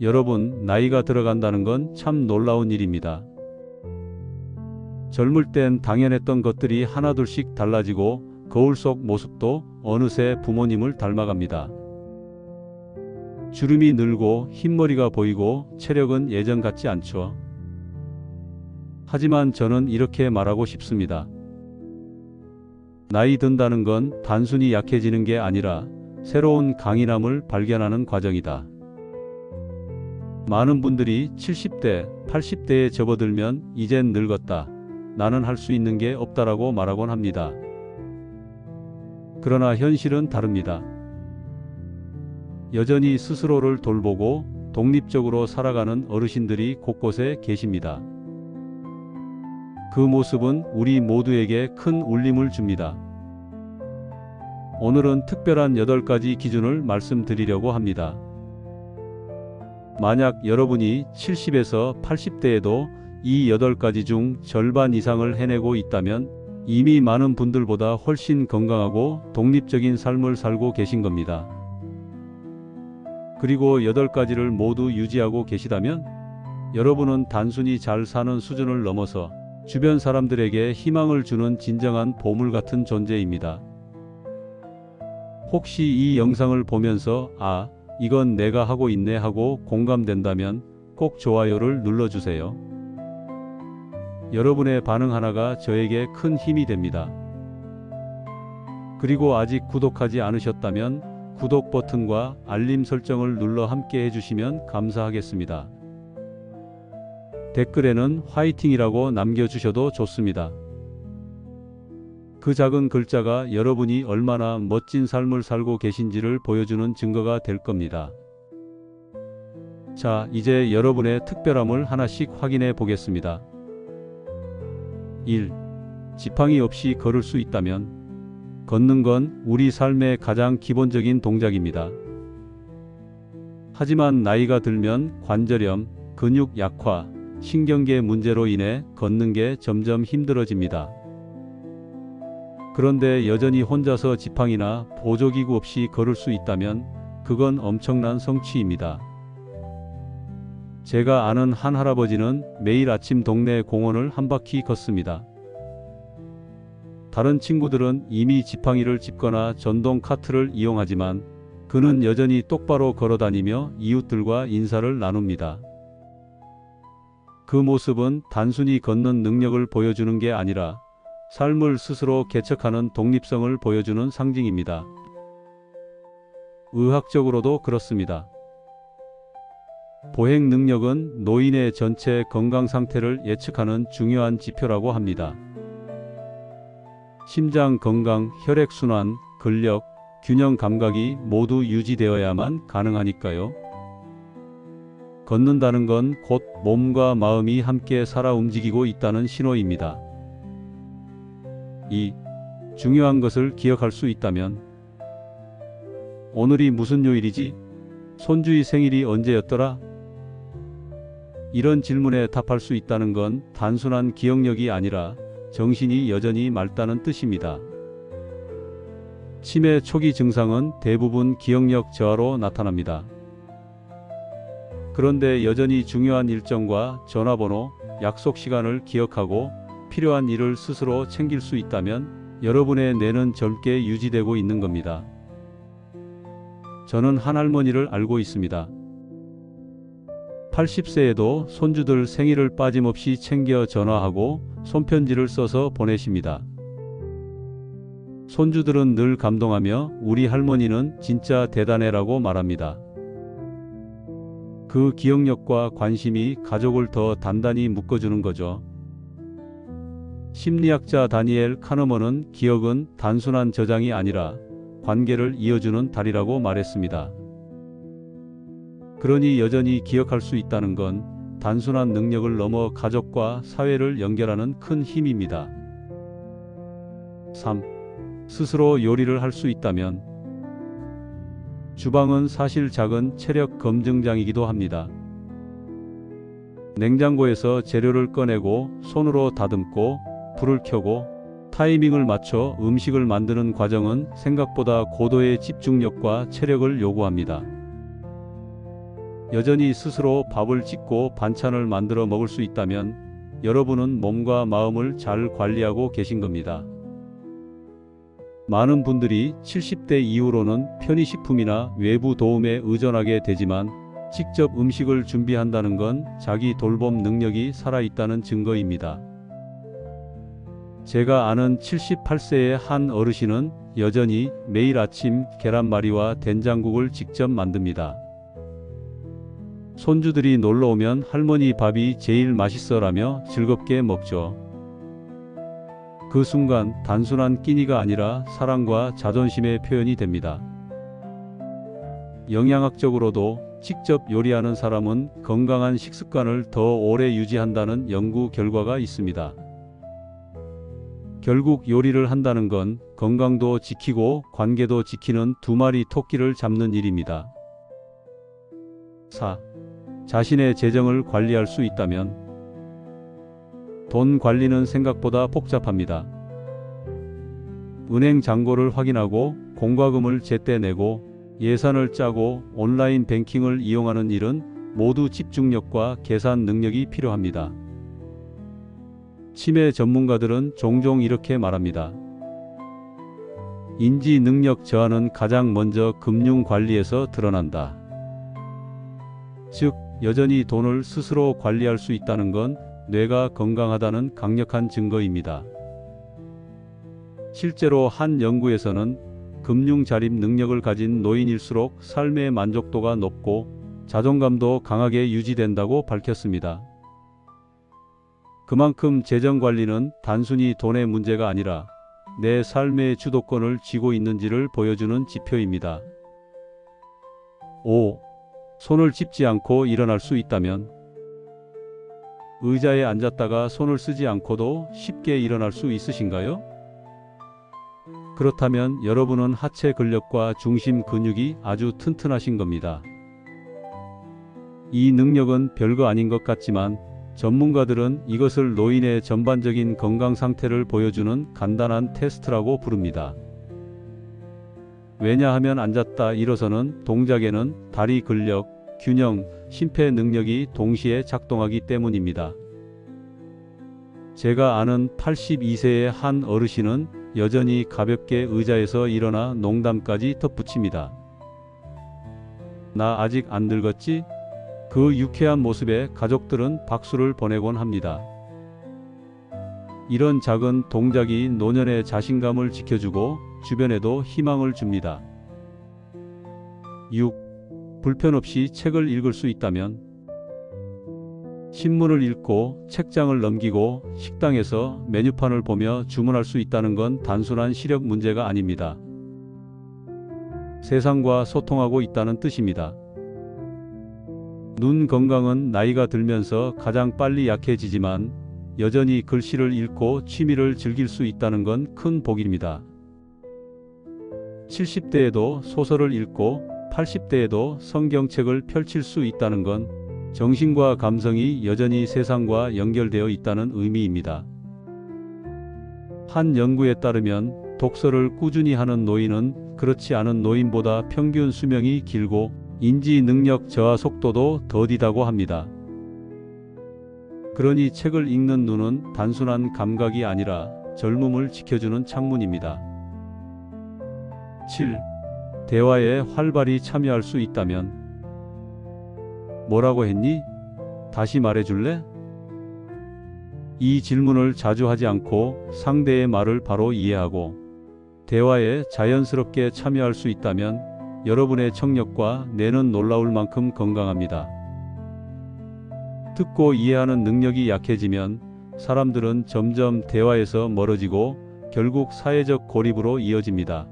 여러분, 나이가 들어간다는 건 참 놀라운 일입니다. 젊을 땐 당연했던 것들이 하나둘씩 달라지고 거울 속 모습도 어느새 부모님을 닮아갑니다. 주름이 늘고 흰머리가 보이고 체력은 예전 같지 않죠. 하지만 저는 이렇게 말하고 싶습니다. 나이 든다는 건 단순히 약해지는 게 아니라 새로운 강인함을 발견하는 과정이다. 많은 분들이 70대, 80대에 접어들면 이젠 늙었다. 나는 할 수 있는 게 없다라고 말하곤 합니다. 그러나 현실은 다릅니다. 여전히 스스로를 돌보고 독립적으로 살아가는 어르신들이 곳곳에 계십니다. 그 모습은 우리 모두에게 큰 울림을 줍니다. 오늘은 특별한 8가지 기준을 말씀드리려고 합니다. 만약 여러분이 70에서 80대에도 이 8가지 중 절반 이상을 해내고 있다면 이미 많은 분들보다 훨씬 건강하고 독립적인 삶을 살고 계신 겁니다. 그리고 8가지를 모두 유지하고 계시다면 여러분은 단순히 잘 사는 수준을 넘어서 주변 사람들에게 희망을 주는 진정한 보물 같은 존재입니다. 혹시 이 영상을 보면서 이건 내가 하고 있네 하고 공감된다면 꼭 좋아요를 눌러주세요. 여러분의 반응 하나가 저에게 큰 힘이 됩니다. 그리고 아직 구독하지 않으셨다면 구독 버튼과 알림 설정을 눌러 함께 해주시면 감사하겠습니다. 댓글에는 화이팅이라고 남겨주셔도 좋습니다. 그 작은 글자가 여러분이 얼마나 멋진 삶을 살고 계신지를 보여주는 증거가 될 겁니다. 자, 이제 여러분의 특별함을 하나씩 확인해 보겠습니다. 1. 지팡이 없이 걸을 수 있다면 걷는 건 우리 삶의 가장 기본적인 동작입니다. 하지만 나이가 들면 관절염, 근육 약화, 신경계 문제로 인해 걷는 게 점점 힘들어집니다. 그런데 여전히 혼자서 지팡이나 보조기구 없이 걸을 수 있다면 그건 엄청난 성취입니다. 제가 아는 한 할아버지는 매일 아침 동네 공원을 한 바퀴 걷습니다. 다른 친구들은 이미 지팡이를 짚거나 전동 카트를 이용하지만 그는 여전히 똑바로 걸어다니며 이웃들과 인사를 나눕니다. 그 모습은 단순히 걷는 능력을 보여주는 게 아니라 삶을 스스로 개척하는 독립성을 보여주는 상징입니다. 의학적으로도 그렇습니다. 보행 능력은 노인의 전체 건강 상태를 예측하는 중요한 지표라고 합니다. 심장 건강, 혈액순환, 근력, 균형 감각이 모두 유지되어야만 가능하니까요. 걷는다는 건 곧 몸과 마음이 함께 살아 움직이고 있다는 신호입니다. 2. 중요한 것을 기억할 수 있다면 오늘이 무슨 요일이지? 손주의 생일이 언제였더라? 이런 질문에 답할 수 있다는 건 단순한 기억력이 아니라 정신이 여전히 맑다는 뜻입니다. 치매 초기 증상은 대부분 기억력 저하로 나타납니다. 그런데 여전히 중요한 일정과 전화번호, 약속 시간을 기억하고 필요한 일을 스스로 챙길 수 있다면 여러분의 뇌는 젊게 유지되고 있는 겁니다. 저는 한 할머니를 알고 있습니다. 80세에도 손주들 생일을 빠짐없이 챙겨 전화하고 손편지를 써서 보내십니다. 손주들은 늘 감동하며 우리 할머니는 진짜 대단해라고 말합니다. 그 기억력과 관심이 가족을 더 단단히 묶어주는 거죠. 심리학자 다니엘 카너먼은 기억은 단순한 저장이 아니라 관계를 이어주는 다리라고 말했습니다. 그러니 여전히 기억할 수 있다는 건 단순한 능력을 넘어 가족과 사회를 연결하는 큰 힘입니다. 3. 스스로 요리를 할 수 있다면 주방은 사실 작은 체력 검증장이기도 합니다. 냉장고에서 재료를 꺼내고 손으로 다듬고 불을 켜고 타이밍을 맞춰 음식을 만드는 과정은 생각보다 고도의 집중력과 체력을 요구합니다. 여전히 스스로 밥을 짓고 반찬을 만들어 먹을 수 있다면 여러분은 몸과 마음을 잘 관리하고 계신 겁니다. 많은 분들이 70대 이후로는 편의식품이나 외부 도움에 의존하게 되지만 직접 음식을 준비한다는 건 자기 돌봄 능력이 살아있다는 증거입니다. 제가 아는 78세의 한 어르신은 여전히 매일 아침 계란말이와 된장국을 직접 만듭니다. 손주들이 놀러오면 할머니 밥이 제일 맛있어라며 즐겁게 먹죠. 그 순간 단순한 끼니가 아니라 사랑과 자존심의 표현이 됩니다. 영양학적으로도 직접 요리하는 사람은 건강한 식습관을 더 오래 유지한다는 연구 결과가 있습니다. 결국 요리를 한다는 건 건강도 지키고 관계도 지키는 두 마리 토끼를 잡는 일입니다. 4. 자신의 재정을 관리할 수 있다면 돈 관리는 생각보다 복잡합니다. 은행 잔고를 확인하고 공과금을 제때 내고 예산을 짜고 온라인 뱅킹을 이용하는 일은 모두 집중력과 계산 능력이 필요합니다. 치매 전문가들은 종종 이렇게 말합니다. 인지 능력 저하는 가장 먼저 금융 관리에서 드러난다. 즉, 여전히 돈을 스스로 관리할 수 있다는 건 뇌가 건강하다는 강력한 증거입니다. 실제로 한 연구에서는 금융 자립 능력을 가진 노인일수록 삶의 만족도가 높고 자존감도 강하게 유지된다고 밝혔습니다. 그만큼 재정 관리는 단순히 돈의 문제가 아니라 내 삶의 주도권을 쥐고 있는지를 보여주는 지표입니다. 5. 손을 짚지 않고 일어날 수 있다면 의자에 앉았다가 손을 쓰지 않고도 쉽게 일어날 수 있으신가요? 그렇다면 여러분은 하체 근력과 중심 근육이 아주 튼튼하신 겁니다. 이 능력은 별거 아닌 것 같지만 전문가들은 이것을 노인의 전반적인 건강 상태를 보여주는 간단한 테스트라고 부릅니다. 왜냐하면 앉았다 일어서는 동작에는 다리 근력, 균형, 심폐 능력이 동시에 작동하기 때문입니다. 제가 아는 82세의 한 어르신은 여전히 가볍게 의자에서 일어나 농담까지 덧붙입니다. 나 아직 안 늙었지? 그 유쾌한 모습에 가족들은 박수를 보내곤 합니다. 이런 작은 동작이 노년의 자신감을 지켜주고 주변에도 희망을 줍니다. 6. 불편 없이 책을 읽을 수 있다면 신문을 읽고 책장을 넘기고 식당에서 메뉴판을 보며 주문할 수 있다는 건 단순한 시력 문제가 아닙니다. 세상과 소통하고 있다는 뜻입니다. 눈 건강은 나이가 들면서 가장 빨리 약해지지만 여전히 글씨를 읽고 취미를 즐길 수 있다는 건 큰 복입니다. 70대에도 소설을 읽고 80대에도 성경책을 펼칠 수 있다는 건 정신과 감성이 여전히 세상과 연결되어 있다는 의미입니다. 한 연구에 따르면 독서를 꾸준히 하는 노인은 그렇지 않은 노인보다 평균 수명이 길고 인지 능력 저하 속도도 더디다고 합니다. 그러니 책을 읽는 눈은 단순한 감각이 아니라 젊음을 지켜주는 창문입니다. 7. 대화에 활발히 참여할 수 있다면 뭐라고 했니? 다시 말해줄래? 이 질문을 자주 하지 않고 상대의 말을 바로 이해하고 대화에 자연스럽게 참여할 수 있다면 여러분의 청력과 뇌는 놀라울 만큼 건강합니다. 듣고 이해하는 능력이 약해지면 사람들은 점점 대화에서 멀어지고 결국 사회적 고립으로 이어집니다.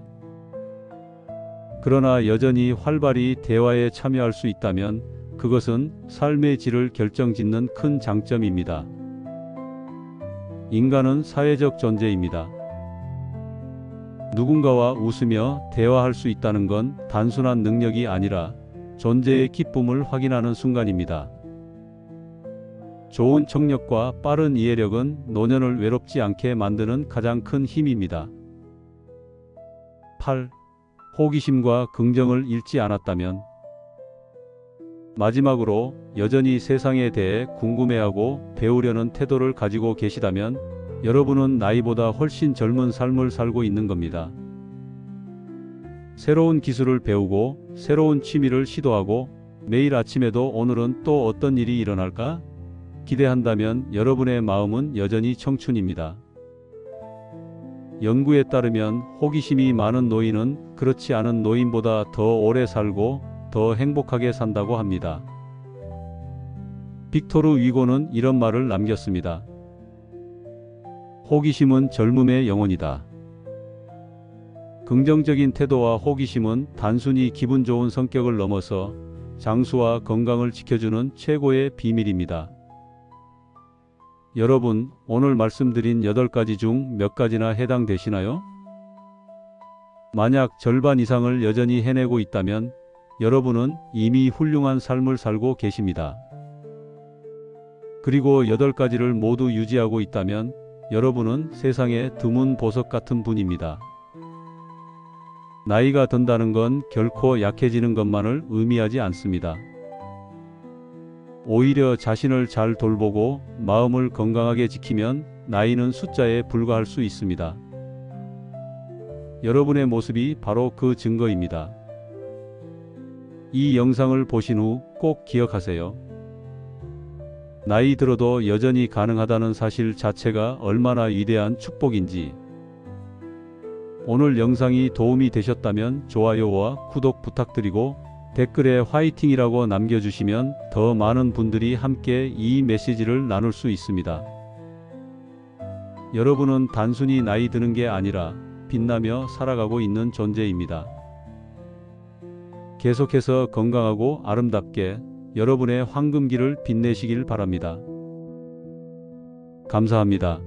그러나 여전히 활발히 대화에 참여할 수 있다면 그것은 삶의 질을 결정짓는 큰 장점입니다. 인간은 사회적 존재입니다. 누군가와 웃으며 대화할 수 있다는 건 단순한 능력이 아니라 존재의 기쁨을 확인하는 순간입니다. 좋은 청력과 빠른 이해력은 노년을 외롭지 않게 만드는 가장 큰 힘입니다. 8. 호기심과 긍정을 잃지 않았다면 마지막으로 여전히 세상에 대해 궁금해하고 배우려는 태도를 가지고 계시다면 여러분은 나이보다 훨씬 젊은 삶을 살고 있는 겁니다. 새로운 기술을 배우고 새로운 취미를 시도하고 매일 아침에도 오늘은 또 어떤 일이 일어날까? 기대한다면 여러분의 마음은 여전히 청춘입니다. 연구에 따르면 호기심이 많은 노인은 그렇지 않은 노인보다 더 오래 살고 더 행복하게 산다고 합니다. 빅토르 위고는 이런 말을 남겼습니다. 호기심은 젊음의 영혼이다. 긍정적인 태도와 호기심은 단순히 기분 좋은 성격을 넘어서 장수와 건강을 지켜주는 최고의 비밀입니다. 여러분, 오늘 말씀드린 8가지 중 몇 가지나 해당되시나요? 만약 절반 이상을 여전히 해내고 있다면 여러분은 이미 훌륭한 삶을 살고 계십니다. 그리고 8가지를 모두 유지하고 있다면 여러분은 세상에 드문 보석 같은 분입니다. 나이가 든다는 건 결코 약해지는 것만을 의미하지 않습니다. 오히려 자신을 잘 돌보고 마음을 건강하게 지키면 나이는 숫자에 불과할 수 있습니다. 여러분의 모습이 바로 그 증거입니다. 이 영상을 보신 후 꼭 기억하세요. 나이 들어도 여전히 가능하다는 사실 자체가 얼마나 위대한 축복인지. 오늘 영상이 도움이 되셨다면 좋아요와 구독 부탁드리고 댓글에 화이팅이라고 남겨주시면 더 많은 분들이 함께 이 메시지를 나눌 수 있습니다. 여러분은 단순히 나이 드는 게 아니라 빛나며 살아가고 있는 존재입니다. 계속해서 건강하고 아름답게 여러분의 황금기를 빛내시길 바랍니다. 감사합니다.